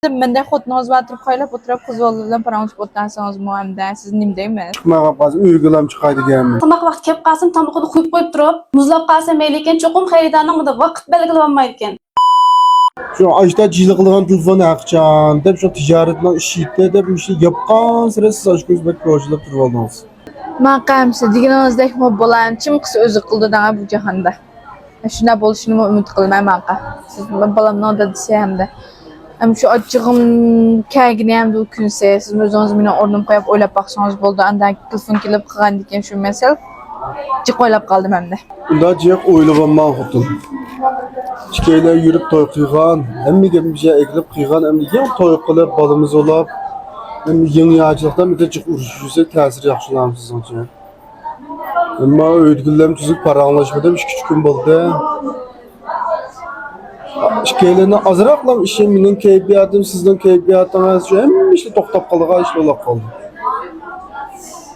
Menda xotinoz va turib qo'ylab o'tirib qizvolla bilan paranjib o'tgansiz muamda siz nima deysiz? Chiqmagan qolsa uygulam chiqaydi deganman. Tomoq vaqt kelib qolsin, tomoqni quyib qo'yib turib, muzlab qolsa mayli ekan, cho'qim xaridorning bunda vaqt belgilab olmaydi ekan. Şu ajda jili qilgan telefon aqchan deb shu tijoratning ishida deb ishni yapqan sira siz ochko'zbek ko'chilib turib oldingiz. Men qamsi deganingizdek bo'lan kim qilsa o'zi qildi degan bu jahonda. Shuna bo'lishini umid qilmayman qa. Siz bolamning dadasi hamda ham shu ochig'im kagini ham bu kunsa siz o'zingiz meni o'rnim qo'yib o'ylab baqsangiz bo'ldi. Andan telefon kelib qilgan ekan shu masal. Jiq o'ylab qoldim hamda. Unda jiq o'ylaganman xotin. Chikaylar yurib to'y qilgan, hammaga bir şey eklib qilgan, hamma ham to'y qilib bolamiz olib, hamma yangichilikdan bitta jiq urishsa ta'sir yaxshilamsiz sizga. Ammo o'ydigilam tuzuk paranglashmadim 2-3 kun bo'ldi. Chikaylarni azroqlam ishim mening kayfiyatim, sizning kayfiyatingiz shu hamma ishni to'xtab qolgan ish bo'lib qoldi.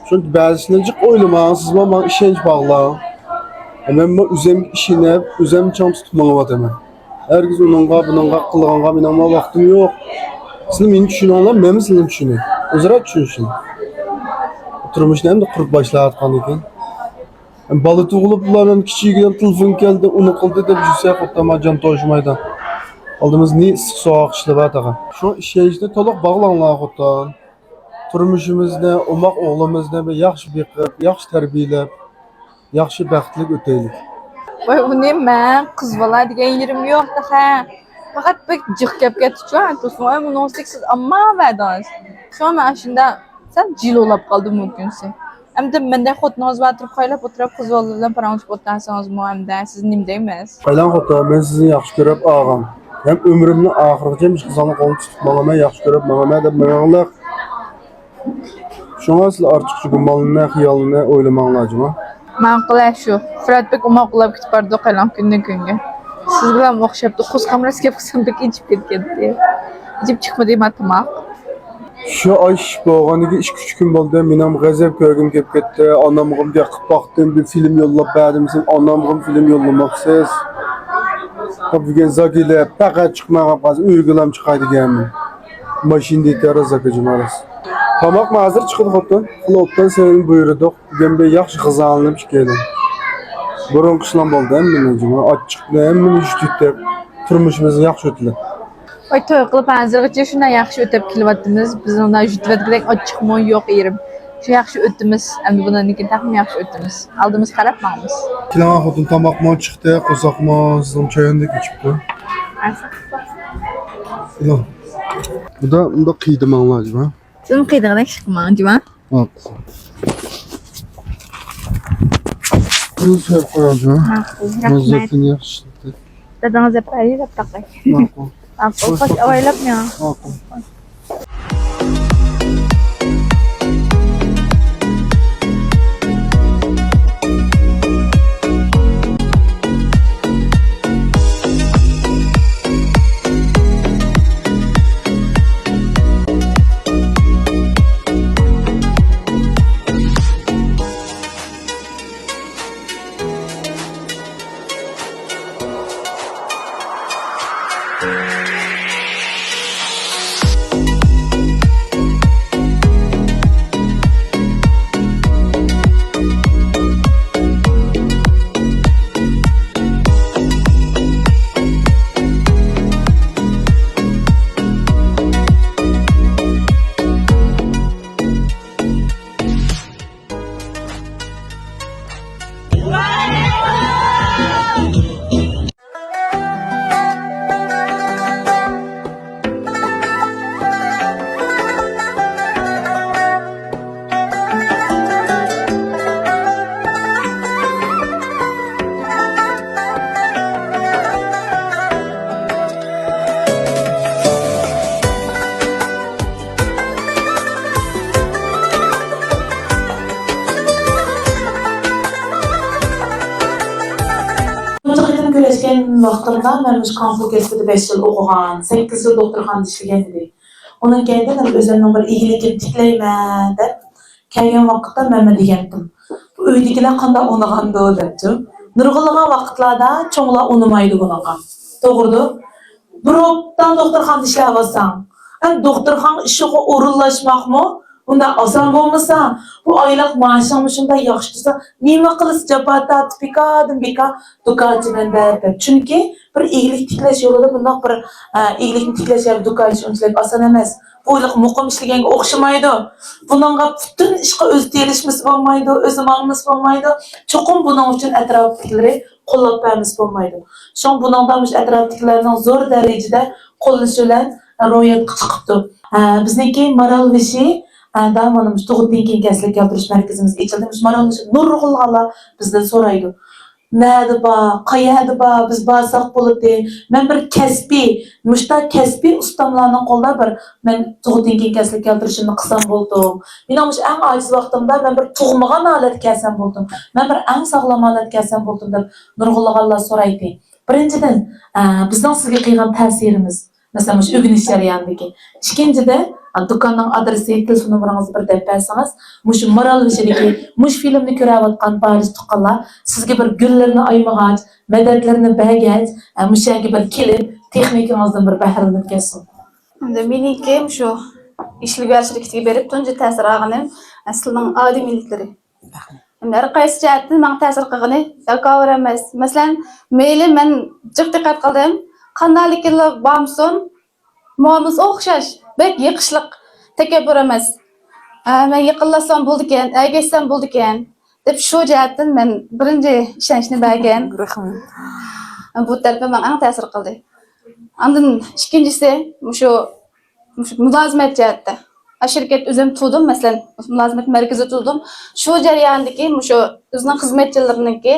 Çünkü bazısını jiq o'ylamaysiz, men ishonch bog'lam. Men o'zim ishini, o'zim cham tutmayapman. Herkes onunğa, bununğa qilganga mening vaqtim yo'q. Siz meni tushuninglar, men sizni tushunay. O'zaro tushunsin. Turmushni ham qurib boshlayotgan ekan. Bola tug'ilib ularning kichigidan telefon keldi, uni qildi deb yursa, xotama jon to'shmaydi. Oldimiz ne issiq sovuq ishlayapti. Shu ishni to'liq bog'langlar xotin. Turmushimizni, umoq o'g'limizni yaxshi beqib, yaxshi tarbiyalab, yaxshi baxtli o'taylik. Voy uni men qiz bola degan yerim yo'q ha. Faqat bir jiq gapga tushgan, to'smoy munosibsiz amma vadangiz. Shu men shunda sen jilolab qoldim mumkinsa. Hamda menda xotinoz va turib qo'ylab o'tirib qiz bola bilan paranjib o'tgansiz muamda siz nima deysiz? Qaylan xotin, men sizni yaxshi ko'rib og'am. Ham umrimni oxirigacha hech qizning qo'lini tutib manaman yaxshi ko'rib manaman deb meninglar. Şuna siz ortiqcha gumonlarni, xiyolni o'ylamanglarmi? Men qilay shu. Fratbek umoqlab ketib bordi qaylan kundan kunga. Siz bilan o'xshabdi, qo'z qamrasga qilsam bek ichib ketdi. Ichib chiqmadi matomaq. Shu oy ish bo'lganiga 2-3 kun bo'ldi. Mening g'azab ko'rgim kelib ketdi. Onamga qilib baxtim bir film yo'llab berdim. Sen onamga film yo'llamoqsiz. Bugun zakile faqat chiqmagan qolsa uygulam chiqaydi deganman. Mashinada terazaga jumaras. Tomoq hazır chiqdi xotin. Xilopdan seni buyurdik. Bugun bir yaxshi g'izolanib chiqadi. Burun qishlan bo'ldi menga. Ochiqni hammani yutib turmushimizni yaxshi o'tdi. Voy to'y qilib hozirgacha shundan yaxshi o'tib kelyapmiz. Biz undan yutibadek ochiqmi yo'q yerim. Shu yaxshi o'tdimiz. Endi bundan keyin ham yaxshi o'tdimiz. Aldimiz qarabmaymiz. Kilan xotin tomoqmo chiqdi, qo'soqmo sizning choyinda kechibdi. Kilan. Bunda qiydimanglarmi? Siz qiydag'dak chiqman, jima. Hop. Rus qo'yajmi? Ma'zafini yaxshi. Dadangiz yapayli deb taqay. Ma'qul. Ma'qul, xo'sh, avaylab men. Ma'qul. Görüşken vaxtımda ben Kamp Üniversitesi'de 5 yıl okuğan, 8 yıl doktorxanada işleyen idi. Onun kendi de özümün bir iyilik tikleymen dep, kelgen vaqtda men degendim. Bu uydagilar qanday onaganda depdi. Nurg'ulg'an vaqtlarda cho'nglar onamaydi bunaqa. To'g'ri. Bir opdan doktorxonada ishlab olsang, doktorxana işiga o'rinlashmoqmi? Bunda oson bo'lmasa, bu oylik maoshingni shunday yaxshi tursa, nima qilish jabata beka do'konchiman deb. Chunki bir eglik tiklash yo'lida bundoq bir eglikni tiklash yo'li do'konchi unchalik oson emas. Bu oylik muqim ishlaganga o'xshamaydi. Buningga butun ishga o'zi terishimiz bo'lmaydi, o'zi ma'lumimiz bo'lmaydi. Cho'qim buning uchun atrofdagilar qo'llab beramiz bo'lmaydi. Shon buningda atrofdagilarning zo'r darajada qo'llashi bilan ro'yatga chiqibdi. Bizniki Maralvishi Dağmanım Tuğut'un kenkeslik yaptırış merkezimiz içildi. Maralvishi nurg'ulg'anlar bizden so'raydi. Näde ba, qayerda ba, biz barsak bo'ladi. Men bir kasbiy, mushta kasbiy ustamlarning qo'lda men Tuğut'un kenkeslik yaptırışını qilsam bo'ldim. Mening eng ojiz vaqtimda men bir tug'magan holat kelsam bo'ldim. Men bir eng sog'lom holat kelsam bo'ldim deb nurg'ulg'anlar so'raydi. Birinchidan, bizning sizga qilgan ta'sirimiz mesela mush o'rganish jarayonidagi. Ikkinchida, do'konning adresi, telefon nomeringizni bir deb bersangiz, mush Maralvishidagi mush filmni ko'rayotgan barcha tuqqanlar sizga bir gullarni aymag'ach, madadlarni bergach, mush yerga bir kelib, texnikangizdan bir bahramand kelsin. Meniki shu ishligarchilikka berib tunji ta'sir olganim aslining odamiyliklari. Har qaysi jihatdan menga ta'sir qilgani yo'qor emas. Masalan, meyli men jiq diqqat qildim. Qandaliklar bormsin, muamiz o'xshash, bek yiqishliq takabbur emas. Men yiqilsam bo'ldi ekan, agashsam bo'ldi ekan deb shu jihatdan men birinchi ishonchni bergan. Bu tarafga menga eng ta'sir qildi. Ondan ikkinchisi shu mulozimat jihatda. Şirket o'zim tutdim, masalan, mulozimat markazi tutdim. Shu jarayondagi shu o'zining xizmatchilarininki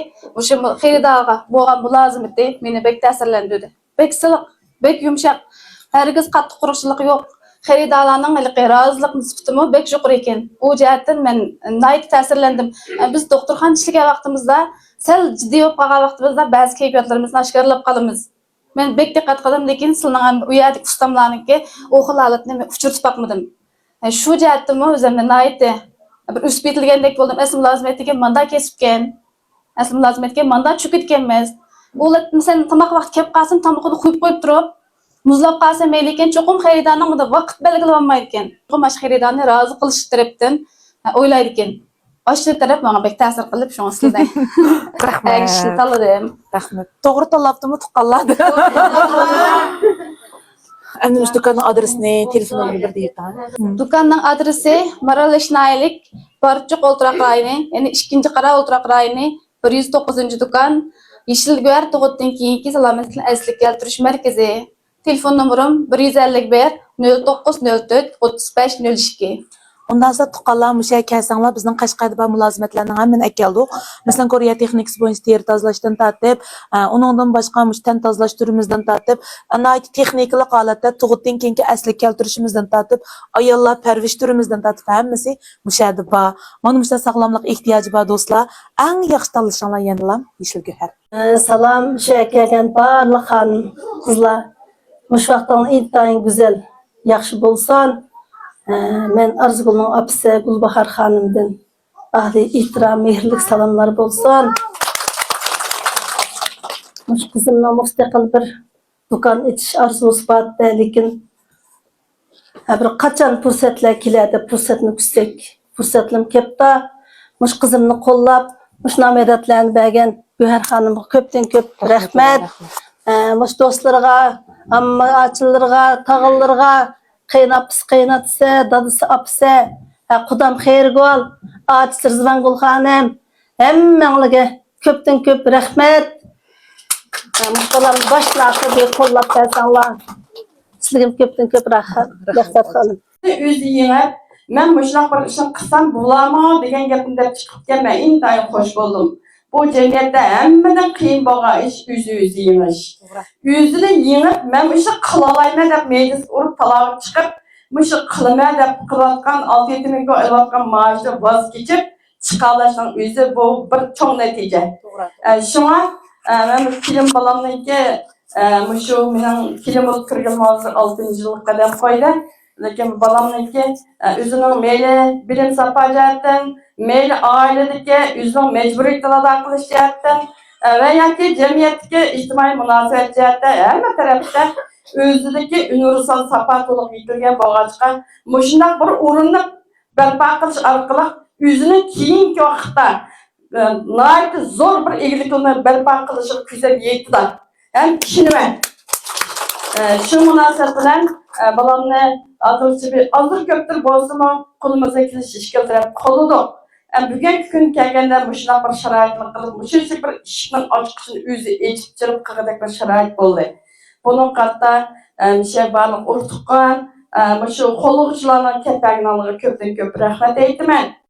shu xaridorga bo'lgan mulozimati meni bek ta'sirlantirdi. Bek siliq, bek yumshoq, hargiz qattiq quruqchilik yo'q. Xaridorlarning rozilik nisbatimi bek yuqori ekan. Bu jihatdan men nayt ta'sirlandim. Biz doktorxona ishlagan vaqtimizda, sal jiddiy bo'lib qolgan vaqtimizda ba'zi kayfiyatlarimizni oshkorlab qolamiz. Men bek diqqat qildim, lekin sizning u yerdagi ustamlarniki o xil holatni uchirib boqmadim. Shu jihatdimi o'zimni naytdi. Bir o'sib ketilgandek bo'ldim. Asl mulozimatiga manda kesibgan. Asl mulozimatiga manda tushib ketganmiz. Ular masalan tomoq vaqt kelib qolsin, tomoqni qo'yib qo'yib turib, muzlab qolsa mayli ekan, cho'qim xaridorning bunda vaqt belgilab olmaydi ekan. Qo'mash xaridorni rozi qilish tarafdan o'ylaydi ekan. Oshli taraf menga bek ta'sir qilib, shuni sizdan. Rahmat. Tanladim. Rahmat. To'g'ri tanlabdimi tuqqanlar? Endi mush do'konning adresini, telefon nomerini bir deyip Do'konning adresi Maralvishnaylik, Barchiq o'ltiraq rayoni, ya'ni 2-qara o'ltiraq rayoni, 109-do'kon, Yeshilg'ar tug'utdan keyingi salomatlikni asliga keltirish markazi. Telefon nomerim 151 0904 3502. Ondan sonra tuqqanlar müşə kəlsənlər bizning Qashqarda bor mulozimatlarning hammani akeldik. Masalan, Koreya texnikasi bo'yicha teri tozalashdan tortib, uningdan boshqa tan tozalash turimizdan tortib, anayt texnikalik holatda tug'utdan keyingi asliga keltirishimizdan tortib, ayollar parvish turimizdan tortib hammasi müşəda bor. Mana müşə sog'lomlik ehtiyoji bor do'stlar. Eng yaxshi tanlashinglar yanalam Yeshilg'ar. Salam, müşə kelgan barliq xonim, qizlar. Mush vaqtning intayin güzel, yaxshi bo'lsin. Men Arzugul'un apisi Gulbahar Hanım'dan ahli ihtiram, mehirlik salamlar bolsun. Muş kızımla müstakil bir dukan etiş arzusu battı, lekin bir kaçan fırsatlar keladi, fırsatni kütsek, fırsatlim kepta. Muş kızımni qo'llab, muş namedatlarni bergan Güher Hanım'a köpten köp rahmat. Muş dostlarga, amma açılarga, tağıllarga Qaynapısı, qaynatsa, dadısı apsa, qudam xeyrgol, Atis Rizvangul xanım, hemmeğlige köpten köp rahmet. Muhtalarımız başlarsa bir qo'llab bersanlar. Sizlarga köpten köp rahmat xanım. O'zi yengib, men mushunaq bir ishni qilsam bo'ladimi degan gapni deb chiqib kelmay, intayin xush bo'ldim. Bu jamiyatda hammadan qiyin bo'lgan ish o'zi yengish. O'zini yengib, men o'sha qila olayman deb meylis urib talab chiqib, mushu qilaman deb qilayotgan 6-7 ming olayotgan maoshdan voz kechib chiqa olishning o'zi bu bir cho'ng natija. Shunga men film bolamniki mushu mening film bo'lib kirgan hozir 6-yillik qadam qo'ydi. Lekin balamniki o'zining meyli bilim sapajatdan, meyli oiladagi o'zining majburiyatini ado qilish jihatdan va yoki jamiyatga ijtimoiy munosabat jihatdan hamma tarafda o'zidagi universal sapa to'liq yetilgan bo'lg'achqa mushundaq bir o'rinni barpo qilish orqali o'zini keyingi vaqtda nihoyatda zo'r bir egillikni barpo qilishga ko'zab yetdi. Ham ishonaman. Shu munosabat bilan bolamni azırcı bir azır köptür bo'lsa-mu qo'limizga kelish ish keltirib qoldi. Bugungi kun kelganda mushunday bir sharoitni qilib, mushuncha bir ishning ochqishini o'zi echib chirib qilgandek bir sharoit bo'ldi. Bunun qatta barliq urtuqqan, shu qo'lg'uvchilarning kapagini ko'pdan ko'p rahmat aytaman.